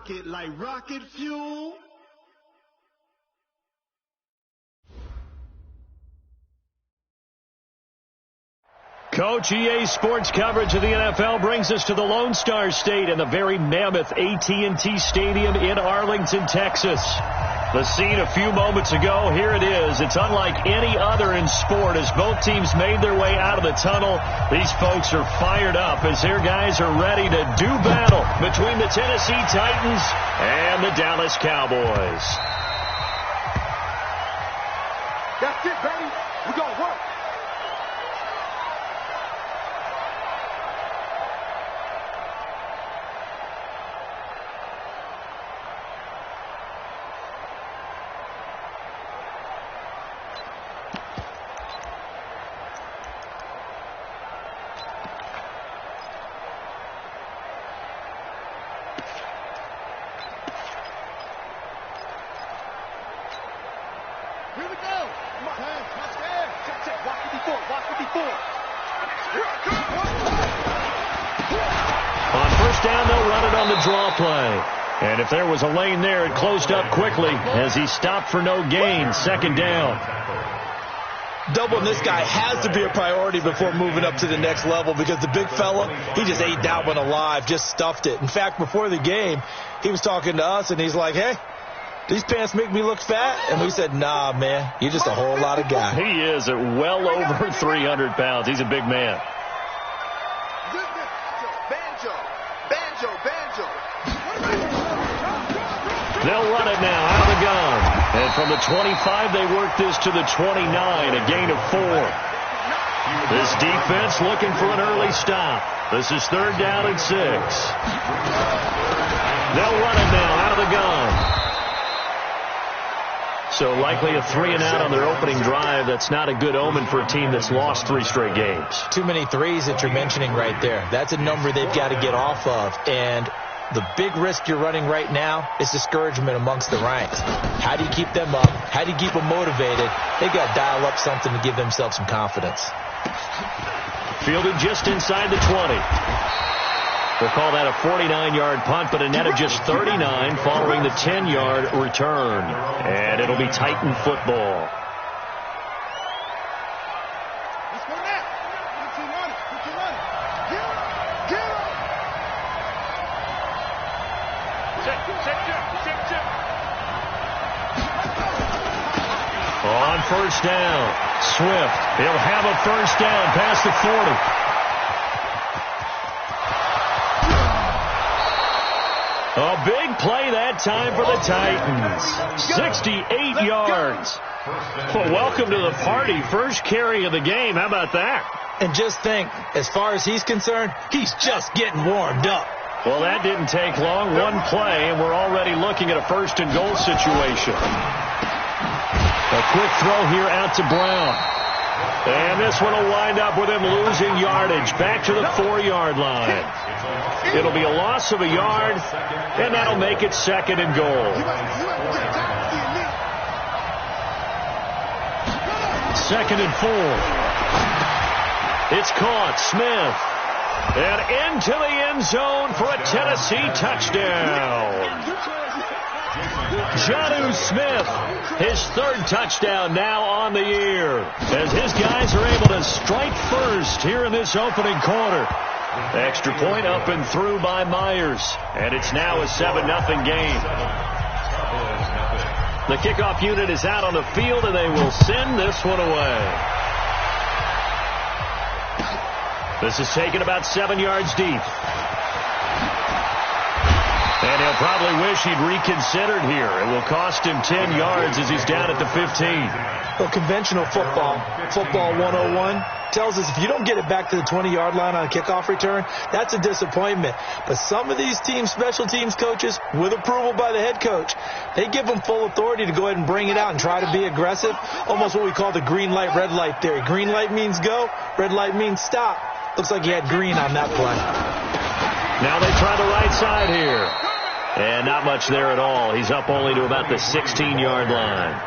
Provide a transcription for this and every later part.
rock it like rocket fuel. Coach, EA Sports coverage of the NFL brings us to the Lone Star State and the very mammoth AT&T Stadium in Arlington, Texas. The scene a few moments ago, here it is. It's unlike any other in sport as both teams made their way out of the tunnel. These folks are fired up as their guys are ready to do battle between the Tennessee Titans and the Dallas Cowboys. That's it, baby. We're going to work. Here we go. Come on. Check. Watch 54. Here I come. On first down, they'll run it on the draw play. And if there was a lane there, it closed up quickly as he stopped for no gain. Second down. Doubling this guy has to be a priority before moving up to the next level because the big fella, he just ate that one alive, just stuffed it. In fact, before the game, he was talking to us, and he's like, hey, these pants make me look fat? And we said, nah, man, you're just a whole lot of guy. He is at well over 300 pounds. He's a big man. Banjo. They'll run it now out of the gun. And from the 25, they work this to the 29, a gain of 4. This defense looking for an early stop. This is third down and 6. They'll run it now out of the gun. So likely a 3-and-out on their opening drive. That's not a good omen for a team that's lost 3 straight games. Too many threes that you're mentioning right there. That's a number they've got to get off of. And the big risk you're running right now is discouragement amongst the ranks. How do you keep them up? How do you keep them motivated? They got to dial up something to give themselves some confidence. Fielded just inside the 20. We'll call that a 49-yard punt, but a net of just 39 following the 10-yard return. And it'll be Titan football. Let's go now. Keep running. Get up. Check. On first down, Swift. He'll have a first down past the 40. A big play that time for the Titans. 68 yards. Well, welcome to the party. First carry of the game. How about that? And just think, as far as he's concerned, he's just getting warmed up. Well, that didn't take long. One play, and we're already looking at a first-and-goal situation. A quick throw here out to Brown. And this one will wind up with him losing yardage back to the 4-yard line. It'll be a loss of a yard, and that'll make it second and goal. Second and 4. It's caught. Smith. And into the end zone for a Tennessee touchdown. Jonnu Smith, his third touchdown now on the year, as his guys are able to strike first here in this opening quarter. Extra point up and through by Myers, and it's now a 7-0 game. The kickoff unit is out on the field, and they will send this one away. This is taken about 7 yards deep. And he'll probably wish he'd reconsidered here. It will cost him 10 yards as he's down at the 15. Well, conventional football 101, tells us if you don't get it back to the 20-yard line on a kickoff return, that's a disappointment. But some of these teams, special teams coaches, with approval by the head coach, they give them full authority to go ahead and bring it out and try to be aggressive. Almost what we call the green light, red light theory. Green light means go, red light means stop. Looks like he had green on that play. Now they try the right side here. And not much there at all. He's up only to about the 16-yard line.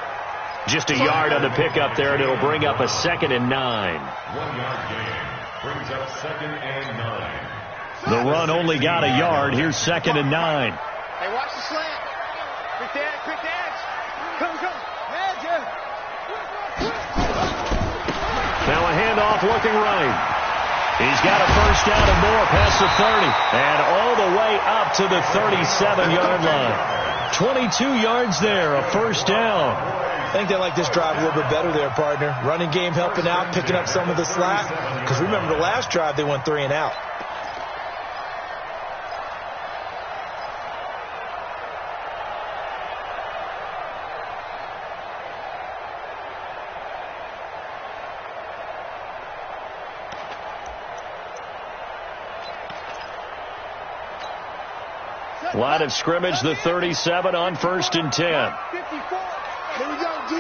Just a yard on the pickup there, and it'll bring up a 2nd and 9. 1-yard gain brings up 2nd and 9. The run only got a yard. Here's 2nd and 9. Hey, watch the slant. Quick the edge. Come. Edge, Now a handoff looking right. He's got a first down and more past the 30. And all the way up to the 37-yard line. 22 yards there, a first down. I think they like this drive a little bit better there, partner. Running game helping out, picking up some of the slack. Because remember the last drive, they went 3 and out. Line of scrimmage, the 37 on 1st and 10. 54. Here we go, D.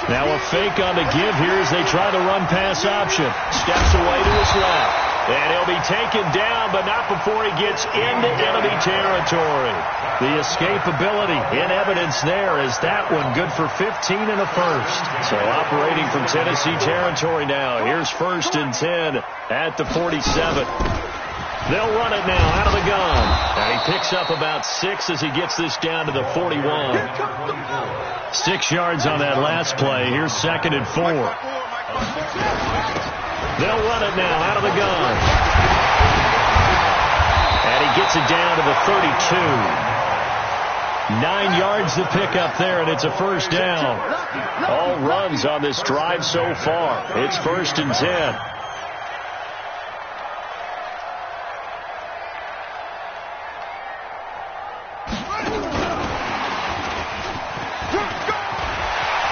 Now a fake on the give here as they try the run-pass option. Steps away to his left. And he'll be taken down, but not before he gets into enemy territory. The escapability in evidence there is that one good for 15 and a first. So operating from Tennessee territory now. Here's 1st and 10 at the 47. They'll run it now out of the gun. And he picks up about 6 as he gets this down to the 41. 6 yards on that last play. Here's 2nd and 4. They'll run it now out of the gun. And he gets it down to the 32. 9 yards to pick up there, and it's a first down. All runs on this drive so far. It's 1st and 10.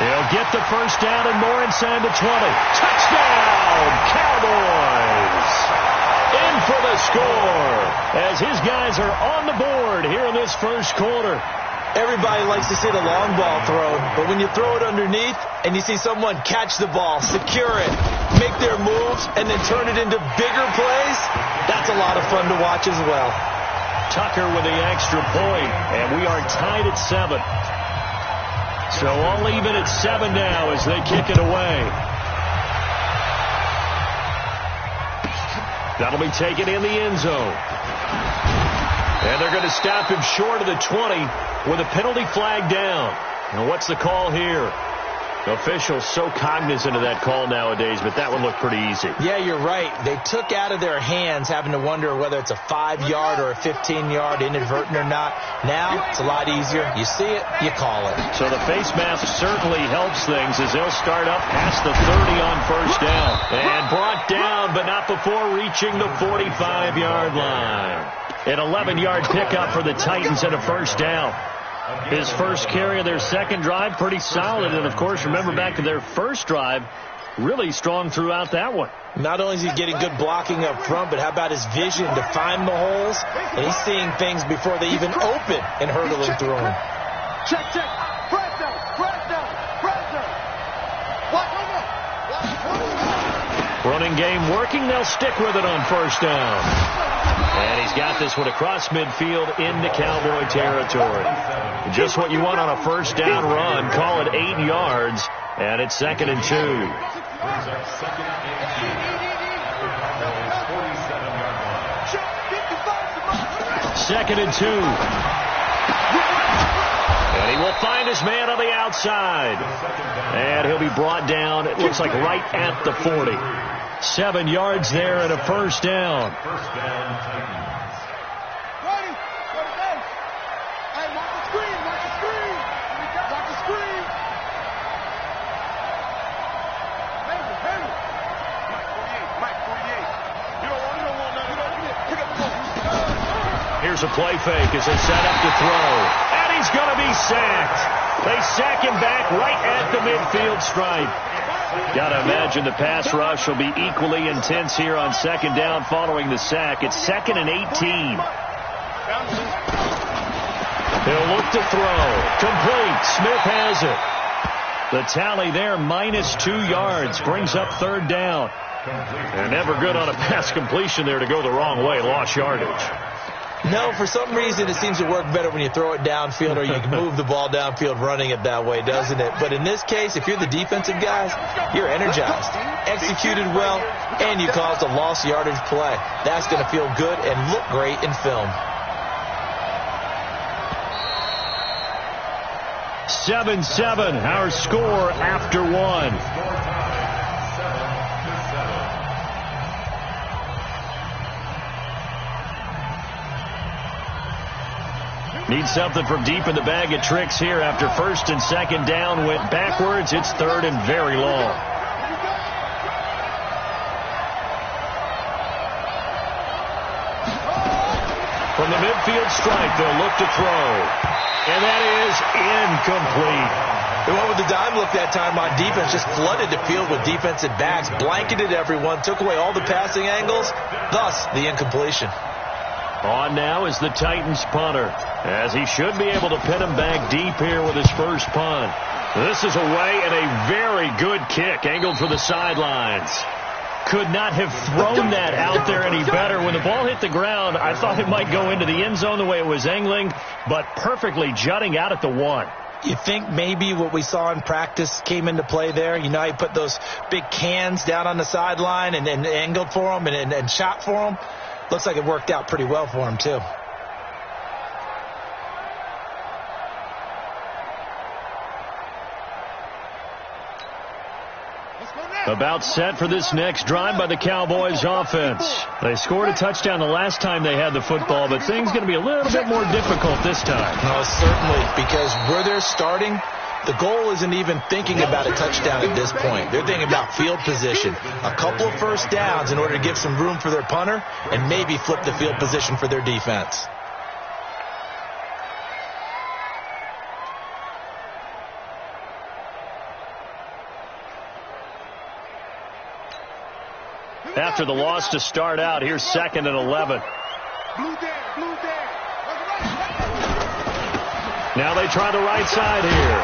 He'll get the first down and more inside the 20. Touchdown, Cowboys! In for the score as his guys are on the board here in this first quarter. Everybody likes to see the long ball thrown, but when you throw it underneath and you see someone catch the ball, secure it, make their moves, and then turn it into bigger plays, that's a lot of fun to watch as well. Tucker with the extra point, and we are tied at 7. So all even at 7 now as they kick it away. That'll be taken in the end zone. And they're going to stop him short of the 20 with a penalty flag down. And what's the call here? Officials so cognizant of that call nowadays, but that one looked pretty easy. Yeah, you're right. They took out of their hands having to wonder whether it's a 5-yard or a 15-yard, inadvertent or not. Now, it's a lot easier. You see it, you call it. So the face mask certainly helps things as they'll start up past the 30 on first down. And brought down, but not before reaching the 45-yard line. An 11-yard pickup for the Titans and a first down. His first carry of their second drive, pretty solid. And, of course, remember back to their first drive, really strong throughout that one. Not only is he getting good blocking up front, but how about his vision to find the holes? And he's seeing things before they even open and hurdling through them. Check. Press down. Running game working. They'll stick with it on first down. And he's got this one across midfield into Cowboy territory. Just what you want on a first down run. Call it 8 yards. And it's 2nd and 2. 2nd and 2. And he will find his man on the outside. And he'll be brought down, it looks like right at the 40. 7 yards there and a first down. Here's a play fake as they set up to throw. And he's going to be sacked. They sack him back right at the midfield stripe. Got to imagine the pass rush will be equally intense here on second down following the sack. It's 2nd and 18. He'll look to throw. Complete. Smith has it. The tally there, -2 yards. Brings up third down. And never good on a pass completion there to go the wrong way. Lost yardage. No, for some reason it seems to work better when you throw it downfield or you can move the ball downfield running it that way, doesn't it? But in this case, if you're the defensive guys, you're energized, executed well, and you caused a lost yardage play. That's going to feel good and look great in film. 7-7, our score after one. Need something from deep in the bag of tricks here after first and second down went backwards. It's third and very long. From the midfield strike, they'll look to throw. And that is incomplete. They went with the dime look that time on defense, just flooded the field with defensive backs, blanketed everyone, took away all the passing angles, thus the incompletion. On now is the Titans punter, as he should be able to pin him back deep here with his first punt. This is away and a very good kick, angled for the sidelines. Could not have thrown that out there any better. When the ball hit the ground, I thought it might go into the end zone the way it was angling, but perfectly jutting out at the one. You think maybe what we saw in practice came into play there? You know, he put those big cans down on the sideline and angled for him and shot for him. Looks like it worked out pretty well for him, too. About set for this next drive by the Cowboys offense. They scored a touchdown the last time they had the football, but things going to be a little bit more difficult this time. No, certainly, because where they're starting, the goal isn't even thinking about a touchdown at this point. They're thinking about field position. A couple of first downs in order to give some room for their punter and maybe flip the field position for their defense. After the loss to start out, here's 2nd and 11. Now they try the right side here.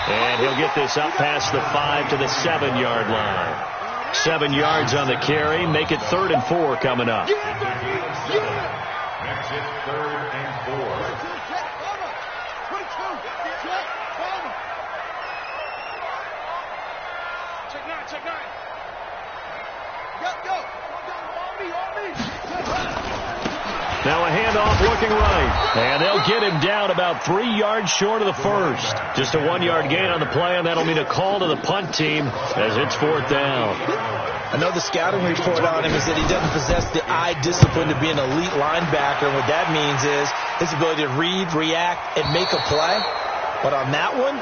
And he'll get this up past the 5 to the 7-yard line. 7 yards on the carry. Make it 3rd and 4 coming up. Makes it 3rd and 4. Check 9. Now a handoff looking right. And they'll get him down about 3 yards short of the first. Just a 1-yard gain on the play, and that'll mean a call to the punt team as it's 4th down. I know the scouting report on him is that he doesn't possess the eye discipline to be an elite linebacker. And what that means is his ability to read, react, and make a play. But on that one,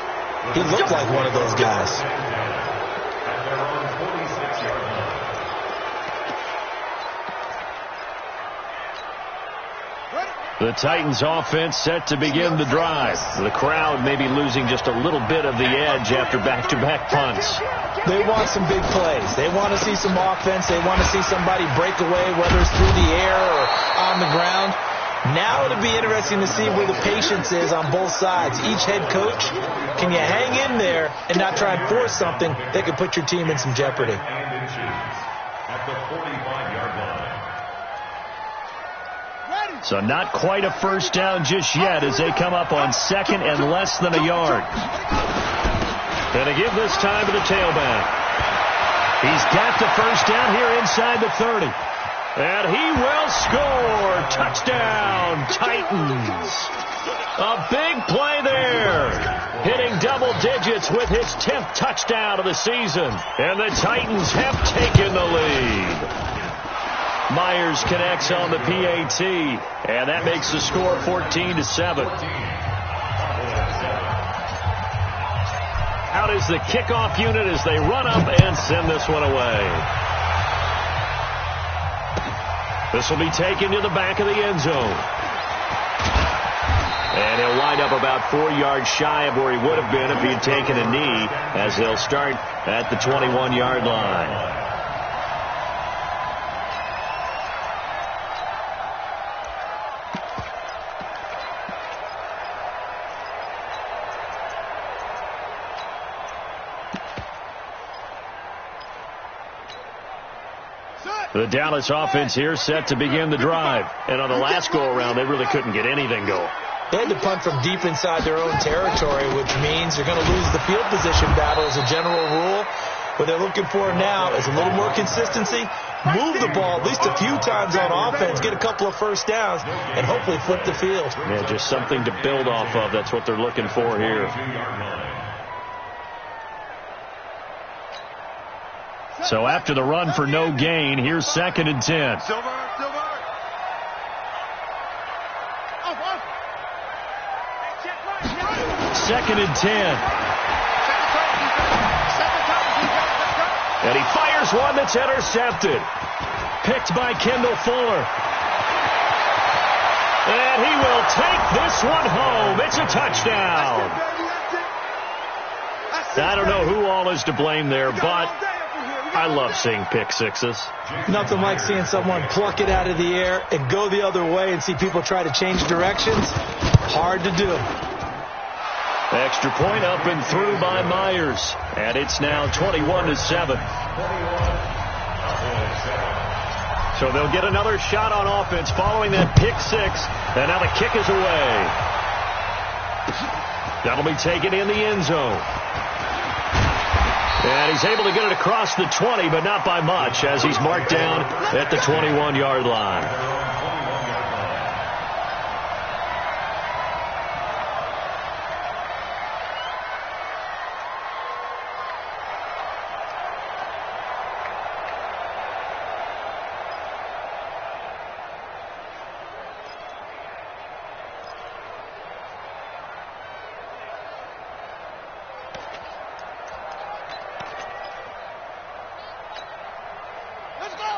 he looked like one of those guys. The Titans offense set to begin the drive. The crowd may be losing just a little bit of the edge after back-to-back punts. They want some big plays. They want to see some offense. They want to see somebody break away, whether it's through the air or on the ground. Now it'll be interesting to see where the patience is on both sides. Each head coach, can you hang in there and not try and force something that could put your team in some jeopardy? At the 45-yard line. So not quite a first down just yet as they come up on 2nd and less than a yard. Going to give this time to the tailback. He's got the first down here inside the 30. And he will score. Touchdown, Titans. A big play there. Hitting double digits with his 10th touchdown of the season. And the Titans have taken the lead. Myers connects on the PAT, and that makes the score 14-7. Out is the kickoff unit as they run up and send this one away. This will be taken to the back of the end zone. And he'll wind up about 4 yards shy of where he would have been if he had taken a knee, as they'll start at the 21-yard line. The Dallas offense here set to begin the drive. And on the last go-around, they really couldn't get anything going. They had to punt from deep inside their own territory, which means they're going to lose the field position battle as a general rule. What they're looking for now is a little more consistency move the ball at least a few times on offense, get a couple of first downs, and hopefully flip the field. Yeah, just something to build off of. That's what they're looking for here. So after the run for no gain, here's 2nd and 10. Second and 10. And he fires one that's intercepted. Picked by Kendall Fuller. And he will take this one home. It's a touchdown. I don't know who all is to blame there, but I love seeing pick sixes. Nothing like seeing someone pluck it out of the air and go the other way and see people try to change directions. Hard to do. Extra point up and through by Myers. And it's now 21-7. So they'll get another shot on offense following that pick six. And now the kick is away. That'll be taken in the end zone. And he's able to get it across the 20, but not by much, as he's marked down at the 21-yard line.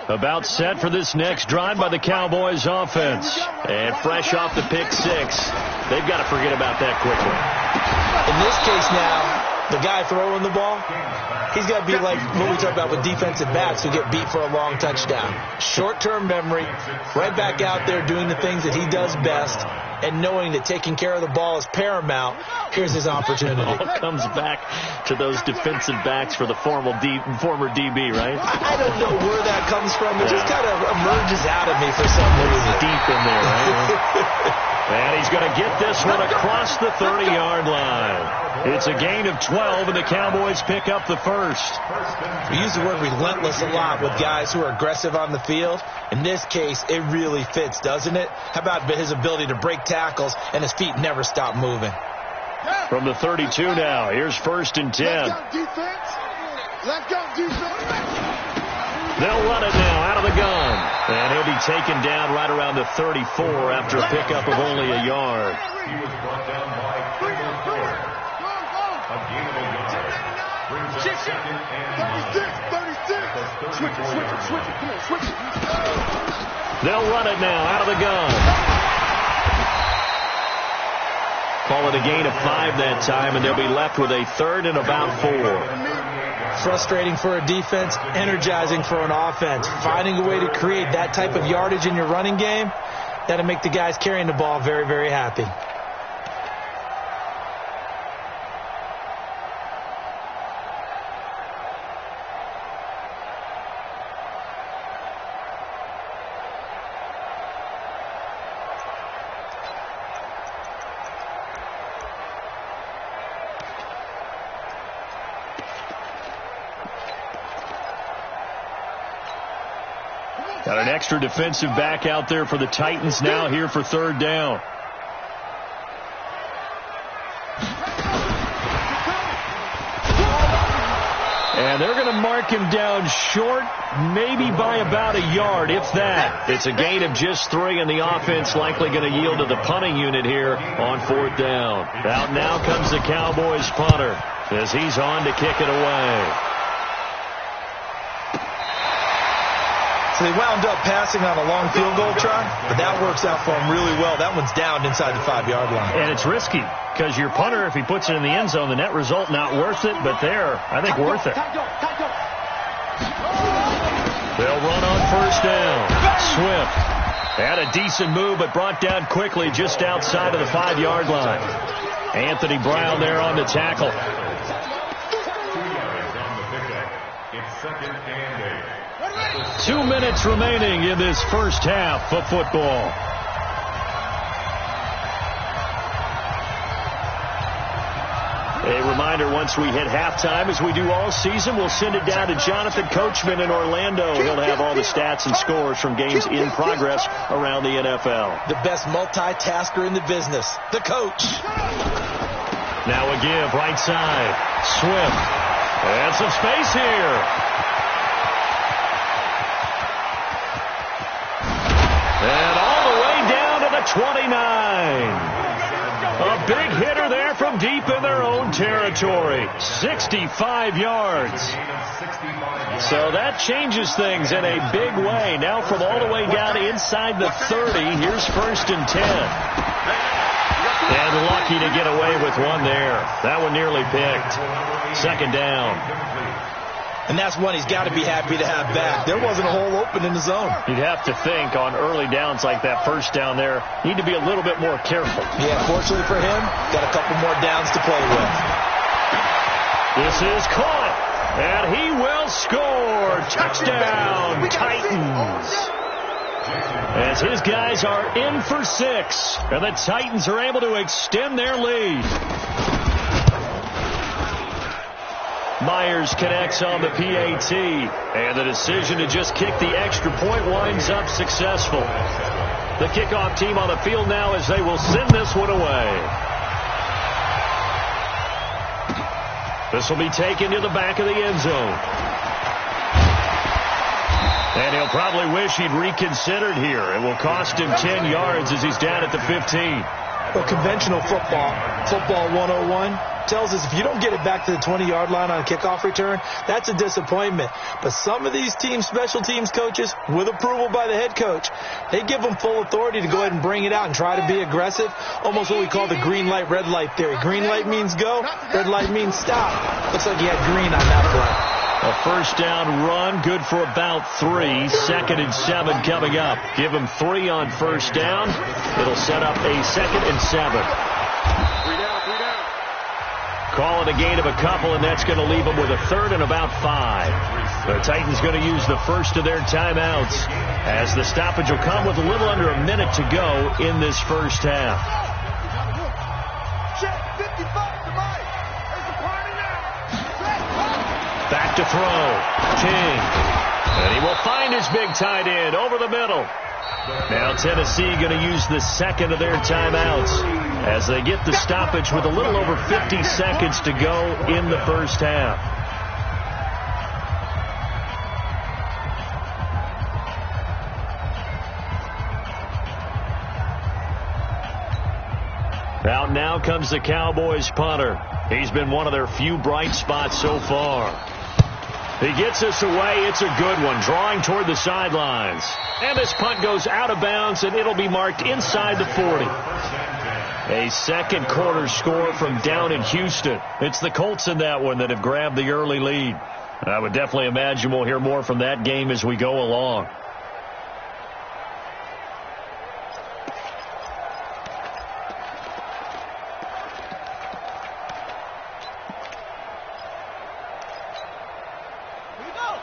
About set for this next drive by the Cowboys offense. And fresh off the pick six, they've got to forget about that quickly. In this case now, the guy throwing the ball, he's got to be like what we talk about with defensive backs who get beat for a long touchdown. Short-term memory, right back out there doing the things that he does best, and knowing that taking care of the ball is paramount. Here's his opportunity. It all comes back to those defensive backs for the former DB, right? I don't know where that comes from. It just kind of emerges out of me for some reason. Deep in there, right? And he's going to get this one across the 30-yard line. It's a gain of 12, and the Cowboys pick up the first. We use the word relentless a lot with guys who are aggressive on the field. In this case, it really fits, doesn't it? How about his ability to break tackles and his feet never stop moving? From the 32 now, here's 1st and 10. Let's go, defense. Let's go, defense. They'll run it now out of the gun. And he'll be taken down right around the 34 after a pickup of only a yard. He was brought down by Kendall Fuller. A gain of a yard. Brings up 2nd and 9. 36. Switch it. Come on, switch it. They'll run it now out of the gun. Call it a gain of 5 that time, and they'll be left with a 3rd and about 4. Frustrating for a defense, energizing for an offense. Finding a way to create that type of yardage in your running game, that'll make the guys carrying the ball very, very happy. Got an extra defensive back out there for the Titans now here for 3rd down. And they're going to mark him down short, maybe by about a yard, if that. It's a gain of just 3, and the offense likely going to yield to the punting unit here on 4th down. Out now comes the Cowboys punter as he's on to kick it away. So they wound up passing on a long field goal try, but that works out for them really well. That one's down inside the 5-yard line. And it's risky because your punter, if he puts it in the end zone, the net result not worth it, but there, I think worth it. They'll run on 1st down. Swift had a decent move, but brought down quickly just outside of the 5-yard line. Anthony Brown there on the tackle. 2 yards on the pickup. It's 2nd and 8. 2 minutes remaining in this first half of football. A reminder, once we hit halftime, as we do all season, we'll send it down to Jonathan Coachman in Orlando. He'll have all the stats and scores from games in progress around the NFL. The best multitasker in the business, the coach. Now a give, right side. Swift. And some space here. And all the way down to the 29. A big hitter there from deep in their own territory. 65 yards. So that changes things in a big way. Now from all the way down inside the 30, here's 1st and 10. And lucky to get away with one there. That one nearly picked. 2nd down. And that's one he's got to be happy to have back. There wasn't a hole open in the zone. You'd have to think on early downs like that 1st down there, need to be a little bit more careful. Yeah, fortunately for him, got a couple more downs to play with. This is caught, and he will score. Touchdown, Titans. As his guys are in for 6, and the Titans are able to extend their lead. Myers connects on the PAT, and the decision to just kick the extra point winds up successful. The kickoff team on the field now as they will send this one away. This will be taken to the back of the end zone. And he'll probably wish he'd reconsidered here. It will cost him 10 yards as he's down at the 15. Well, conventional football 101, tells us if you don't get it back to the 20-yard line on a kickoff return, that's a disappointment. But some of these special teams coaches, with approval by the head coach, they give them full authority to go ahead and bring it out and try to be aggressive, almost what we call the green light, red light theory. Green light means go, red light means stop. Looks like he had green on that play. A 1st down run, good for about 3. 2nd and 7 coming up. Give him 3 on 1st down. It'll set up a 2nd and 7. Call it a gain of a couple, and that's going to leave them with a 3rd and about 5. The Titans going to use the first of their timeouts as the stoppage will come with a little under a minute to go in this 1st half. Back to throw. King. And he will find his big tight end over the middle. Now Tennessee going to use the 2nd of their timeouts as they get the stoppage with a little over 50 seconds to go in the 1st half. Out now comes the Cowboys punter. He's been one of their few bright spots so far. He gets us away. It's a good one, drawing toward the sidelines. And this punt goes out of bounds, and it'll be marked inside the 40. A 2nd quarter score from down in Houston. It's the Colts in that one that have grabbed the early lead. I would definitely imagine we'll hear more from that game as we go along.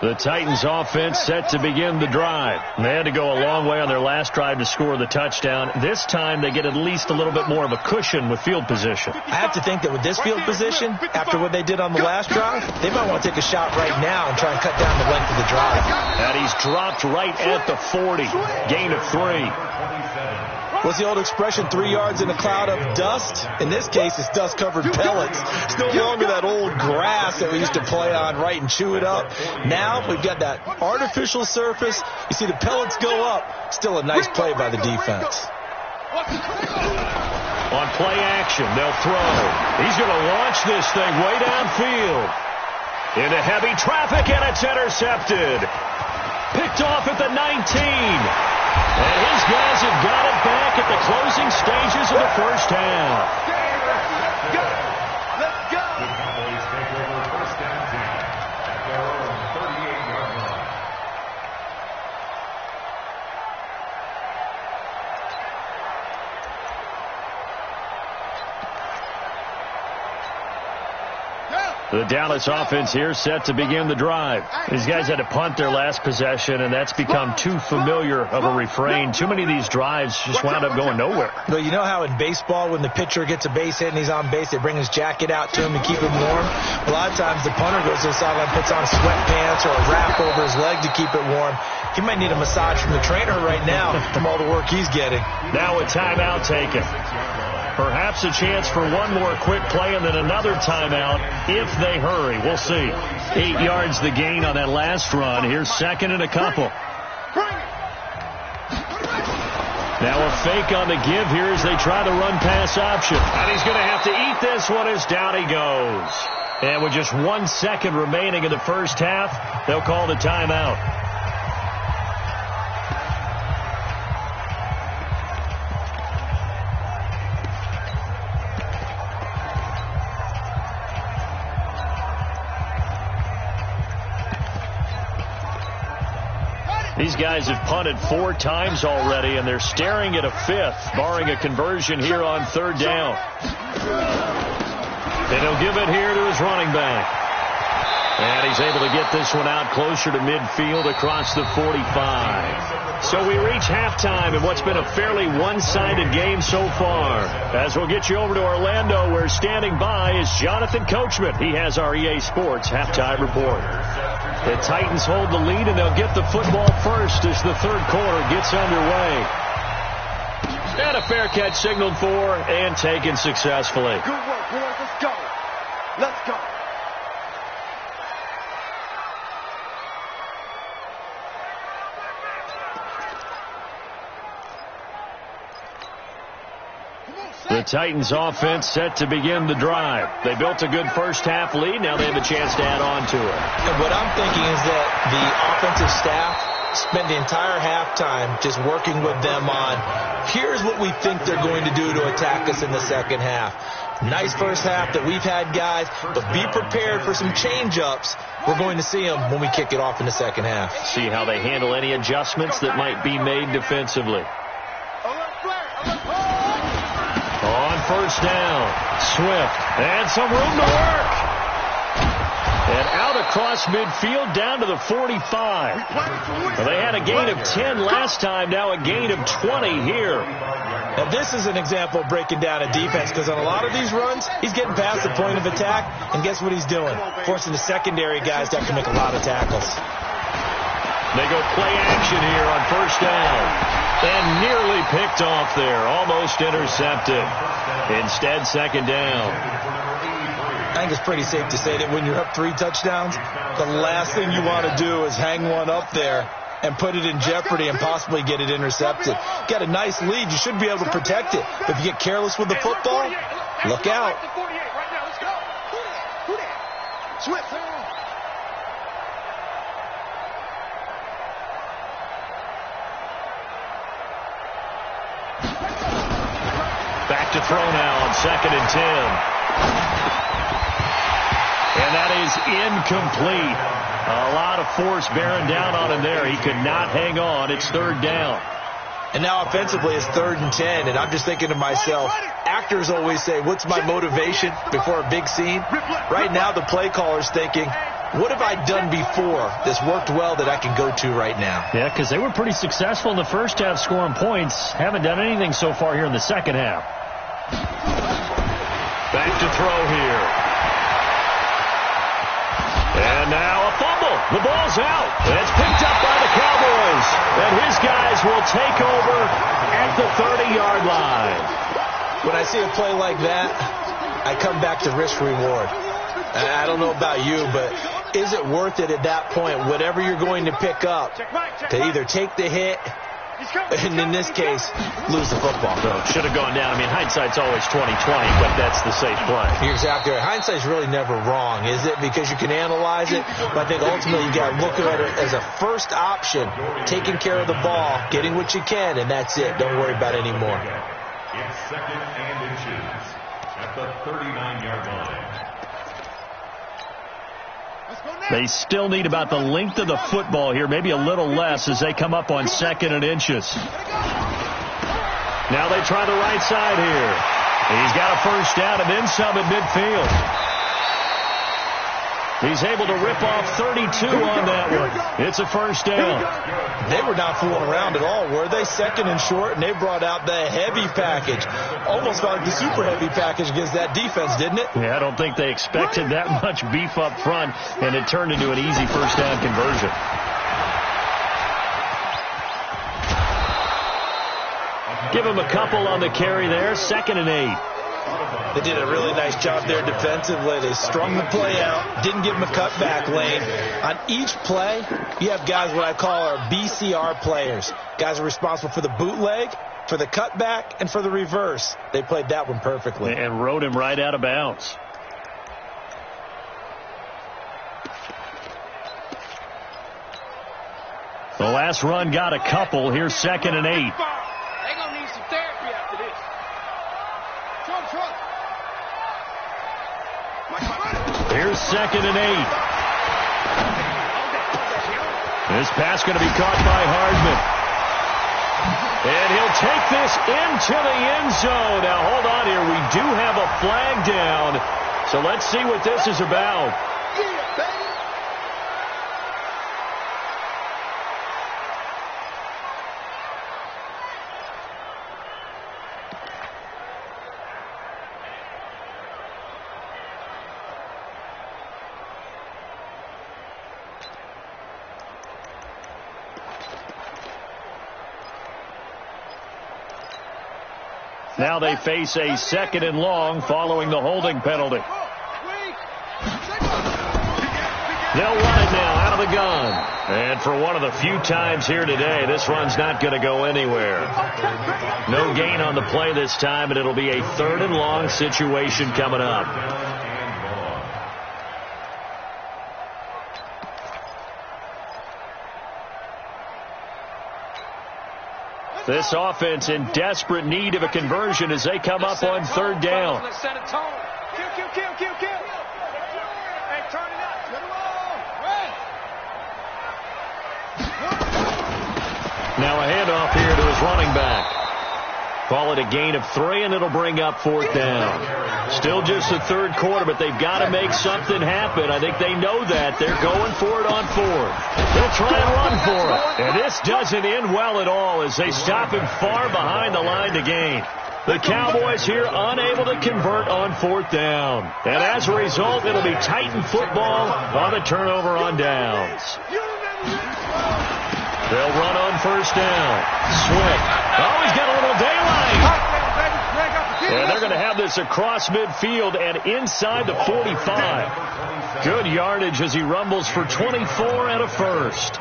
The Titans offense set to begin the drive. They had to go a long way on their last drive to score the touchdown. This time they get at least a little bit more of a cushion with field position. I have to think that with this field position, after what they did on the last drive, they might want to take a shot right now and try and cut down the length of the drive. And he's dropped right at the 40. Gain of 3. What's the old expression, 3 yards in a cloud of dust? In this case, it's dust-covered pellets. It's no longer that old grass that we used to play on, right, and chew it up. Now we've got that artificial surface. You see the pellets go up. Still a nice play by the defense. On play action, they'll throw. He's going to launch this thing way downfield. Into heavy traffic, and it's intercepted. Picked off at the 19. And his guys have got it back at the closing stages of the 1st half. Let's go. The Cowboys take over 1st and 10 at their own 38-yard line. Yeah. The Dallas offense here set to begin the drive. These guys had to punt their last possession, and that's become too familiar of a refrain. Too many of these drives just wound up going nowhere. Well, you know how in baseball when the pitcher gets a base hit and he's on base, they bring his jacket out to him to keep him warm? A lot of times the punter goes to the sideline, puts on sweatpants or a wrap over his leg to keep it warm. He might need a massage from the trainer right now from all the work he's getting. Now a timeout taken. Perhaps a chance for one more quick play and then another timeout if they hurry. We'll see. 8 yards the gain on that last run. Here's second and a couple. Now a fake on the give here as they try the run-pass option. And he's going to have to eat this one as down he goes. And with just 1 second remaining in the first half, they'll call the timeout. These guys have punted 4 times already, and they're staring at a 5th, barring a conversion here on 3rd down. And he'll give it here to his running back. And he's able to get this one out closer to midfield across the 45. So we reach halftime in what's been a fairly one-sided game so far. As we'll get you over to Orlando, where standing by is Jonathan Coachman. He has our EA Sports halftime report. The Titans hold the lead, and they'll get the football first as the 3rd quarter gets underway. And a fair catch signaled for and taken successfully. Good work, boys. Let's go. Let's go. The Titans offense set to begin the drive. They built a good first half lead. Now they have a chance to add on to it. And what I'm thinking is that the offensive staff spent the entire halftime just working with them on, here's what we think they're going to do to attack us in the second half. Nice first half that we've had, guys, but be prepared for some change-ups. We're going to see them when we kick it off in the second half. See how they handle any adjustments that might be made defensively. On first down, Swift, and some room to work. And out across midfield down to the 45. Well, they had a gain of 10 last time, now a gain of 20 here. Now, this is an example of breaking down a defense, because on a lot of these runs, he's getting past the point of attack, and guess what he's doing? Forcing the secondary guys to have to make a lot of tackles. They go play action here on first down. And nearly picked off there. Almost intercepted. Instead, second down. I think it's pretty safe to say that when you're up 3 touchdowns, the last thing you want to do is hang one up there and put it in jeopardy and possibly get it intercepted. Got a nice lead. You should be able to protect it. If you get careless with the football, look out. Swift. Back to throw now on 2nd and 10. And that is incomplete. A lot of force bearing down on him there. He could not hang on. It's 3rd down. And now offensively it's 3rd and 10. And I'm just thinking to myself, actors always say, what's my motivation before a big scene? Right now the play caller's thinking, what have I done before that's worked well that I can go to right now? Yeah, because they were pretty successful in the first half scoring points. Haven't done anything so far here in the second half. Back to throw here. And now a fumble. The ball's out. It's picked up by the Cowboys. And his guys will take over at the 30-yard line. When I see a play like that, I come back to risk-reward. I don't know about you, but is it worth it at that point, whatever you're going to pick up, to either take the hit, and in this case, lose the football? Should have gone down. I mean, hindsight's always 20/20, but that's the safe play. You're exactly right. Hindsight's really never wrong, is it? Because you can analyze it, but I think ultimately you got to look at it as a first option, taking care of the ball, getting what you can, and that's it. Don't worry about it anymore. It's 2nd and inches at the 39-yard line. They still need about the length of the football here, maybe a little less as they come up on 2nd and inches. Now they try the right side here. He's got a first down and then some at midfield. He's able to rip off 32 on that one. It's a first down. They were not fooling around at all, were they? Second and short, and they brought out the heavy package. Almost like the super heavy package against that defense, didn't it? Yeah, I don't think they expected that much beef up front, and it turned into an easy first down conversion. Give him a couple on the carry there. 2nd and 8. They did a really nice job there defensively. They strung the play out, didn't give them a cutback lane. On each play, you have guys what I call our BCR players. Guys are responsible for the bootleg, for the cutback, and for the reverse. They played that one perfectly. And rode him right out of bounds. The last run got a couple. Here's 2nd and 8. They're going to need some therapy after this. Here's 2nd and 8. This pass going to be caught by Hardman. And he'll take this into the end zone. Now, hold on here. We do have a flag down. So let's see what this is about. Now they face a 2nd and long following the holding penalty. They'll run it now out of the gun. And for one of the few times here today, this run's not going to go anywhere. No gain on the play this time, and it'll be a 3rd and long situation coming up. This offense in desperate need of a conversion as they come up on 3rd down. Let's set a tone. Kill. Hey, turn it up. Now a handoff here to his running back. Call it a gain of 3, and it'll bring up 4th down. Still just the 3rd quarter, but they've got to make something happen. I think they know that. They're going for it on 4th. They'll try and run for it. And this doesn't end well at all as they stop him far behind the line to gain. The Cowboys here unable to convert on 4th down. And as a result, it'll be Titan football on the turnover on downs. They'll run on 1st down. Swift. Oh, he's got a little daylight. And they're going to have this across midfield and inside the 45. Good yardage as he rumbles for 24 and a first.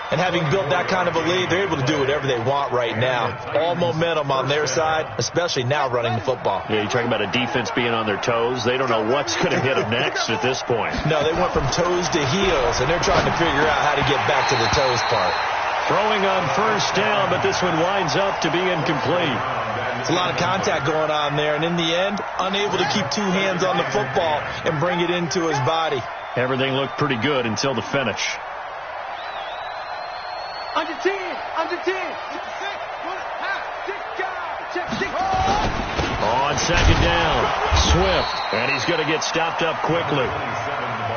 And having built that kind of a lead, they're able to do whatever they want right now. All momentum on their side, especially now running the football. Yeah, you're talking about a defense being on their toes. They don't know what's going to hit them next at this point. No, they went from toes to heels, and they're trying to figure out how to get back to the toes part. Throwing on 1st down, but this one winds up to be incomplete. It's a lot of contact going on there, and in the end, unable to keep 2 hands on the football and bring it into his body. Everything looked pretty good until the finish. Under 10. On 2nd down, Swift, and he's going to get stopped up quickly.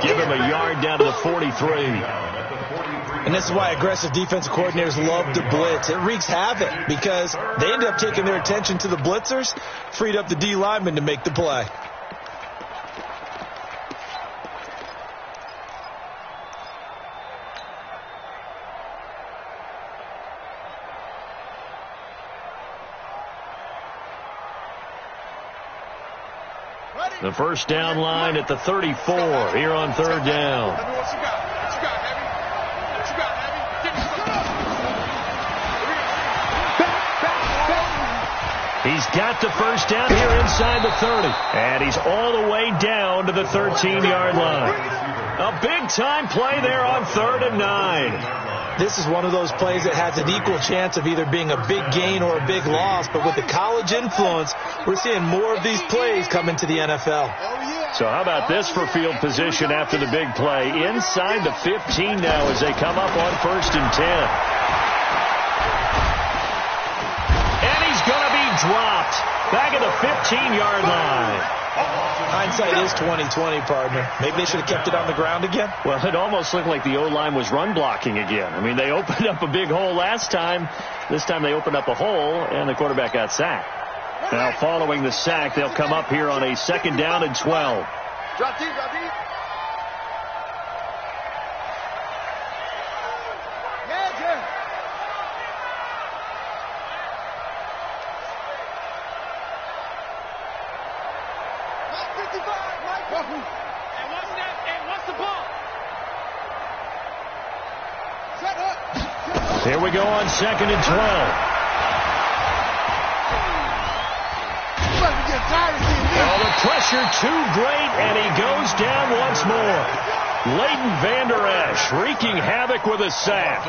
Give him a yard down to the 43. And this is why aggressive defensive coordinators love to blitz. It wreaks havoc because they end up taking their attention to the blitzers, freed up the D lineman to make the play. The 1st down line at the 34 here on 3rd down. He's got the 1st down here inside the 30. And he's all the way down to the 13-yard line. A big-time play there on 3rd and 9. This is one of those plays that has an equal chance of either being a big gain or a big loss. But with the college influence, we're seeing more of these plays come into the NFL. So how about this for field position after the big play? Inside the 15 now as they come up on 1st and 10. And he's going to be dropped. Back at the 15-yard line. Hindsight is 20/20, partner. Maybe they should have kept it on the ground again. Well, it almost looked like the O-line was run blocking again. I mean, they opened up a big hole last time. This time they opened up a hole, and the quarterback got sacked. Now, following the sack, they'll come up here on a 2nd down and 12. Drop deep, drop deep. Here we go on 2nd and 12. Oh, the pressure too great, and he goes down once more. Leighton Vander Esch wreaking havoc with a sack.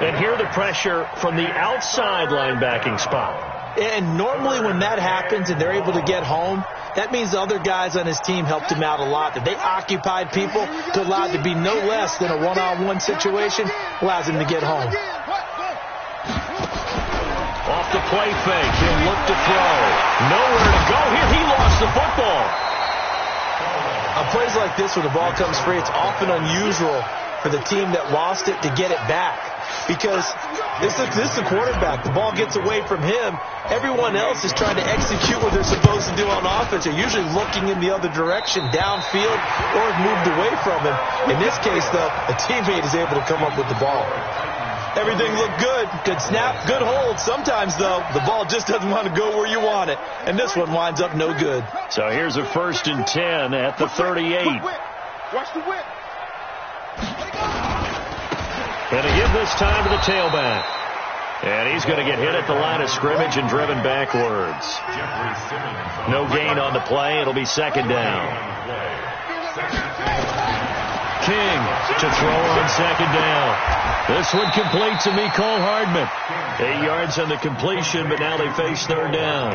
And here the pressure from the outside linebacking spot. And normally when that happens and they're able to get home, that means the other guys on his team helped him out a lot. That they occupied people to allow it to be no less than a one-on-one situation, allows him to get home. Off the play fake, he'll look to throw. Nowhere to go here. He lost the football. On plays like this where the ball comes free, it's often unusual for the team that lost it to get it back. Because this is the quarterback. The ball gets away from him. Everyone else is trying to execute what they're supposed to do on offense. They're usually looking in the other direction, downfield, or have moved away from him. In this case, though, a teammate is able to come up with the ball. Everything looked good. Good snap, good hold. Sometimes, though, the ball just doesn't want to go where you want it. And this one winds up no good. So here's a 1st and 10 at the 38. Watch the whip. And to give this time to the tailback. And he's going to get hit at the line of scrimmage and driven backwards. No gain on the play. It'll be 2nd down. King to throw on 2nd down. This one complete to Mecole Hardman. 8 yards on the completion, but now they face 3rd down.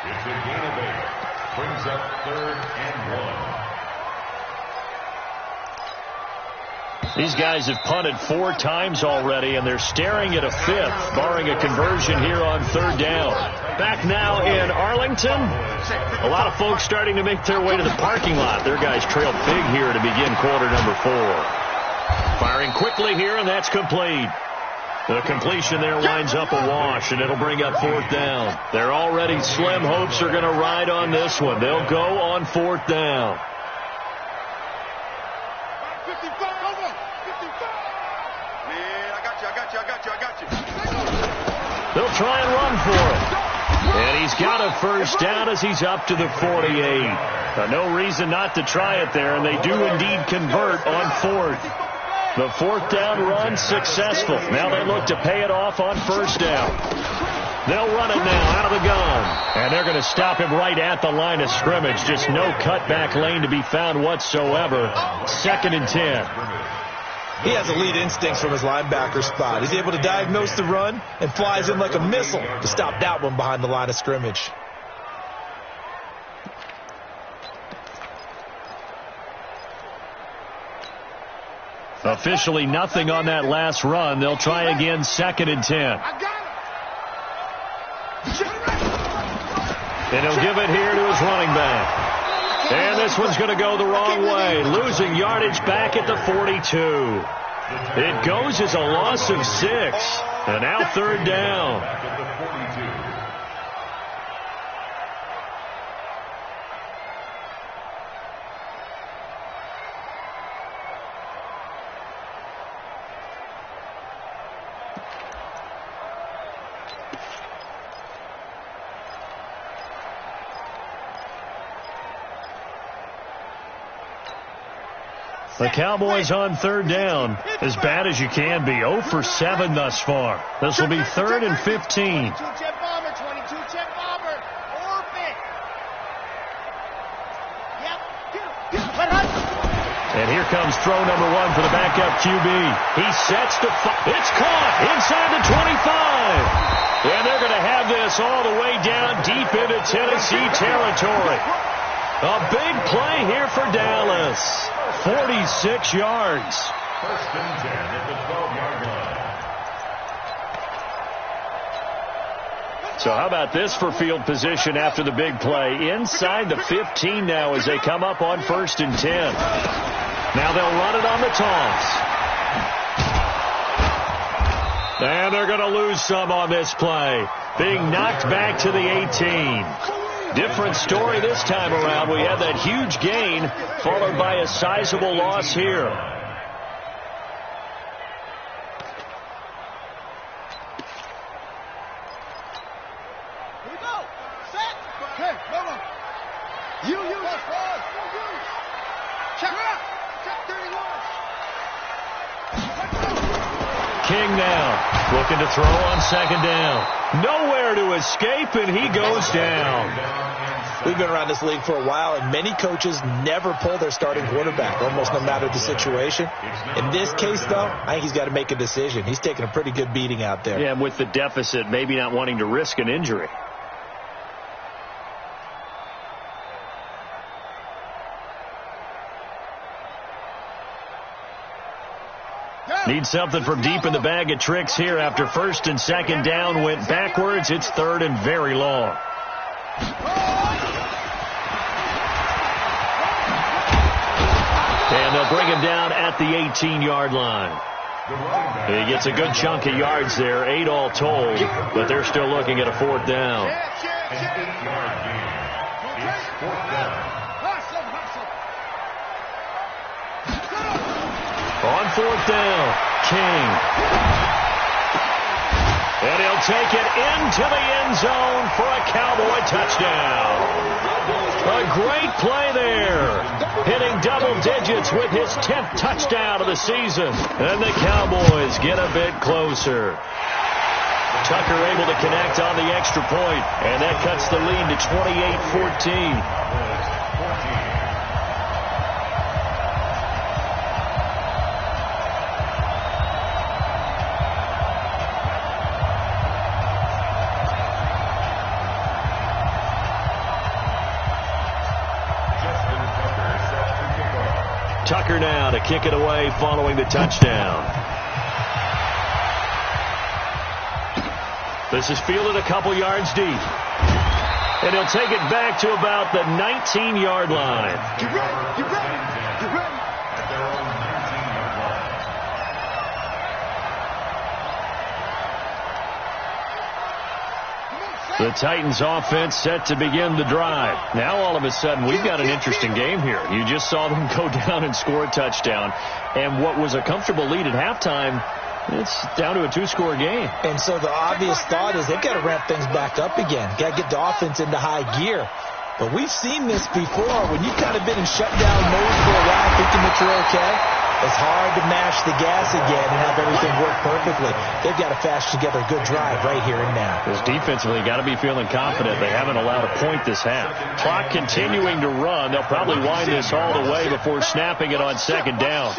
It's a gain of 8. Brings up 3rd and 1. These guys have punted 4 times already, and they're staring at a 5th, barring a conversion here on 3rd down. Back now in Arlington. A lot of folks starting to make their way to the parking lot. Their guys trailed big here to begin quarter number 4. Firing quickly here, and that's complete. The completion there winds up a wash, and it'll bring up 4th down. They're already slim hopes are going to ride on this one. They'll go on 4th down. 55 over. 55. Man, I got you. They'll try and run for it. And he's got a 1st down as he's up to the 48. No reason not to try it there, and they do indeed convert on 4th. The 4th down run successful. Now they look to pay it off on 1st down. They'll run it now out of the gun. And they're going to stop him right at the line of scrimmage. Just no cutback lane to be found whatsoever. 2nd and 10. He has elite instincts from his linebacker spot. He's able to diagnose the run and flies in like a missile to stop that one behind the line of scrimmage. Officially nothing on that last run. They'll try again 2nd and 10. And he'll give it here to his running back. And this one's going to go the wrong way. Losing yardage back at the 42. It goes as a loss of 6. And now 3rd down. The Cowboys on 3rd down, as bad as you can be. 0 for 7 thus far. This will be 3rd and 15. 22-check bomber, 22-check bomber. Orbit. Yep. And here comes throw number 1 for the backup QB. He sets to it's caught inside the 25. And they're going to have this all the way down deep into Tennessee territory. A big play here for Dallas. 46 yards. 1st and 10 at the 12-yard line. So how about this for field position after the big play? Inside the 15 now as they come up on 1st and 10. Now they'll run it on the toss. And they're going to lose some on this play. Being knocked back to the 18. Different story this time around. We had that huge gain followed by a sizable loss here. King now looking to throw on 2nd down. Nowhere to escape, and he goes down. We've been around this league for a while, and many coaches never pull their starting quarterback, almost no matter the situation. In this case, though, I think he's got to make a decision. He's taking a pretty good beating out there. Yeah, and with the deficit, maybe not wanting to risk an injury. Need something from deep in the bag of tricks here after 1st and 2nd down went backwards. It's 3rd and very long. And they'll bring him down at the 18-yard line. He gets a good chunk of yards there, 8 all told, but they're still looking at a 4th down. An 8-yard gain. It's 4th down. On 4th down, King. And he'll take it into the end zone for a Cowboy touchdown. A great play there. Hitting double digits with his 10th touchdown of the season. And the Cowboys get a bit closer. Tucker able to connect on the extra point, and that cuts the lead to 28-14. Tucker now to kick it away following the touchdown. This is fielded a couple yards deep. And he'll take it back to about the 19-yard line. Get ready, get ready, get ready. At their own 19-yard line. The Titans offense set to begin the drive. Now all of a sudden we've got an interesting game here. You just saw them go down and score a touchdown. And what was a comfortable lead at halftime, it's down to a 2-score game. And so the obvious thought is they've got to ramp things back up again. Got to get the offense into high gear. But we've seen this before. When you've kind of been in shutdown mode for a while thinking that you're okay, it's hard to mash the gas again and have everything work perfectly. They've got to fashion together a good drive right here and now. Because defensively, got to be feeling confident. They haven't allowed a point this half. Clock continuing to run. They'll probably wind this all the way before snapping it on 2nd down.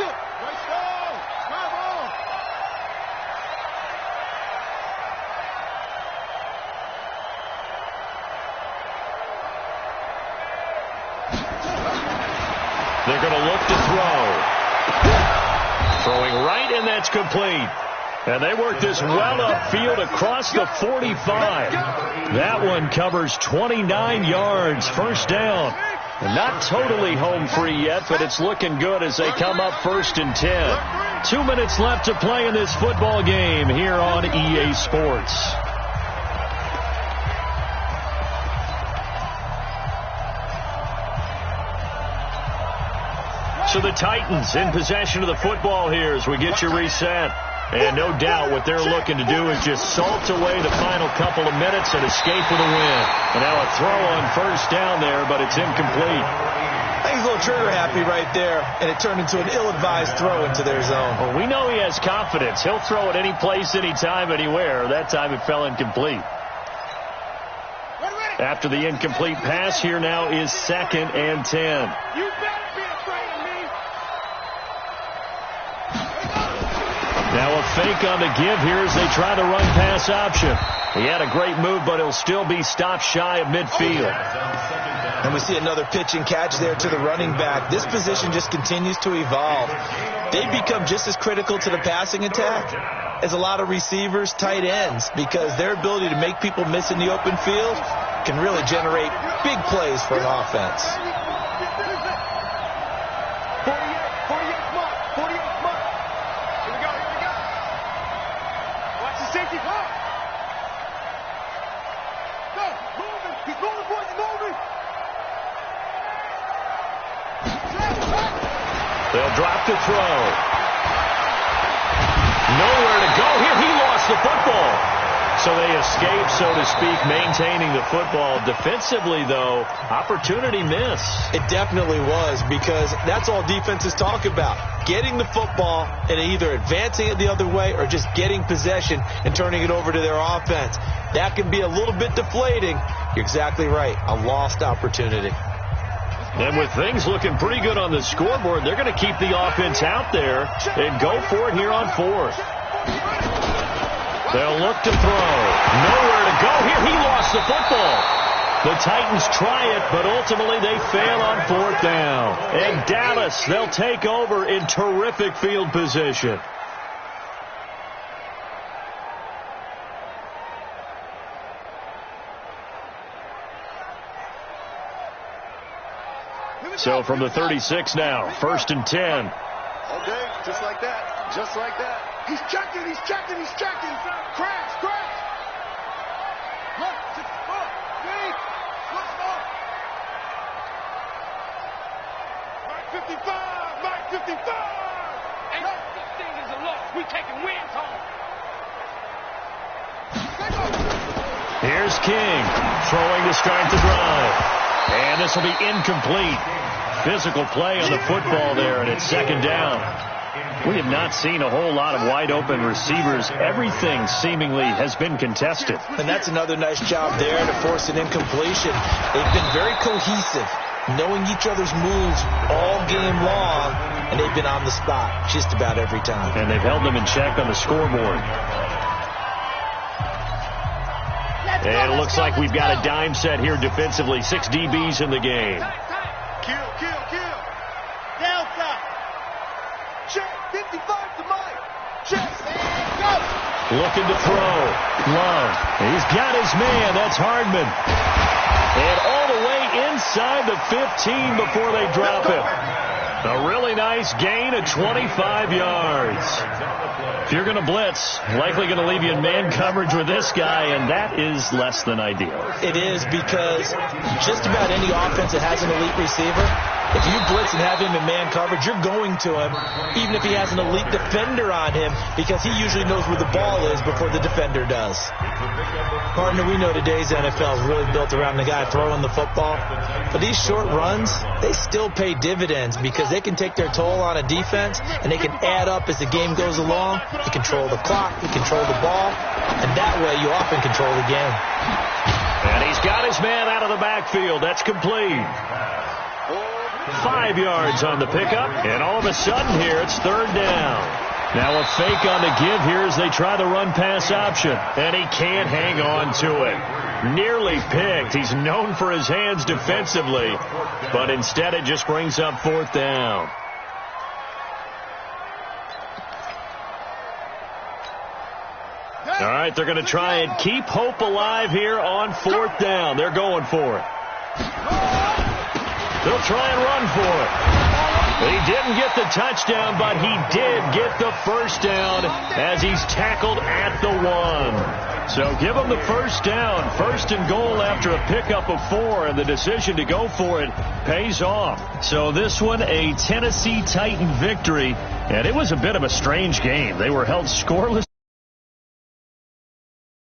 They're going to look to throw. Throwing right, and that's complete. And they work this well upfield across the 45. That one covers 29 yards. 1st down. And not totally home free yet, but it's looking good as they come up 1st and 10. 2 minutes left to play in this football game here on EA Sports. So the Titans in possession of the football here as we get you reset. And no doubt what they're looking to do is just salt away the final couple of minutes and escape with a win. And now a throw on 1st down there, but it's incomplete. I think he's a little trigger happy right there, and it turned into an ill-advised throw into their zone. Well, we know he has confidence. He'll throw it any place, anytime, anywhere. That time it fell incomplete. After the incomplete pass, here now is 2nd and 10. You better be afraid of me. Now a fake on the give here as they try the run pass option. He had a great move, but he'll still be stopped shy of midfield. And we see another pitch and catch there to the running back. This position just continues to evolve. They become just as critical to the passing attack as a lot of receivers, tight ends, because their ability to make people miss in the open field can really generate big plays for an offense. 48 mark. Here we go. Watch the safety. Go, moving. He's moving, boys, he's moving. They'll drop to throw. Nowhere to go here. He lost the football. So they escape, so to speak, maintaining the football. Defensively, though, opportunity miss. It definitely was, because that's all defenses talk about. Getting the football and either advancing it the other way or just getting possession and turning it over to their offense. That can be a little bit deflating. You're exactly right. A lost opportunity. And with things looking pretty good on the scoreboard, they're going to keep the offense out there and go for it here on fourth. They'll look to throw. Nowhere to go here. He lost the football. The Titans try it, but ultimately they fail on fourth down. And Dallas, they'll take over in terrific field position. So from the 36 now, 1st and 10. Okay, just like that. Just like that. He's checking. Crash. Look, 6, 4, 3, switch ball. Mark 55. And this thing is a loss. We taking wins home. Here's King, throwing to start the drive. And this will be incomplete. Physical play on the football there, and it's 2nd down. We have not seen a whole lot of wide-open receivers. Everything seemingly has been contested. And that's another nice job there to force an incompletion. They've been very cohesive, knowing each other's moves all game long, and they've been on the spot just about every time. And they've held them in check on the scoreboard. And it looks like we've got a dime set here defensively. 6 DBs in the game. Kill. Delta. Check. 55 to Mike. Check. Go. Looking to throw. Love. He's got his man. That's Hardman. And all the way inside the 15 before they drop him. A really nice gain of 25 yards. If you're going to blitz, likely going to leave you in man coverage with this guy, and that is less than ideal. It is, because just about any offense that has an elite receiver, if you blitz and have him in man coverage, you're going to him, even if he has an elite defender on him, because he usually knows where the ball is before the defender does. Partner, we know today's NFL is really built around the guy throwing the football. But these short runs, they still pay dividends, because they can take their toll on a defense, and they can add up as the game goes along. You control the clock, you control the ball, and that way you often control the game. And he's got his man out of the backfield. That's complete. 5 yards on the pickup, and all of a sudden here it's 3rd down. Now a fake on the give here as they try the run-pass option, and he can't hang on to it. Nearly picked. He's known for his hands defensively, but instead it just brings up 4th down. All right, they're going to try and keep hope alive here on 4th down. They're going for it. They'll try and run for it. He didn't get the touchdown, but he did get the 1st down as he's tackled at the 1. So give him the 1st down. 1st and goal after a pickup of 4, and the decision to go for it pays off. So this one, a Tennessee Titan victory, and it was a bit of a strange game. They were held scoreless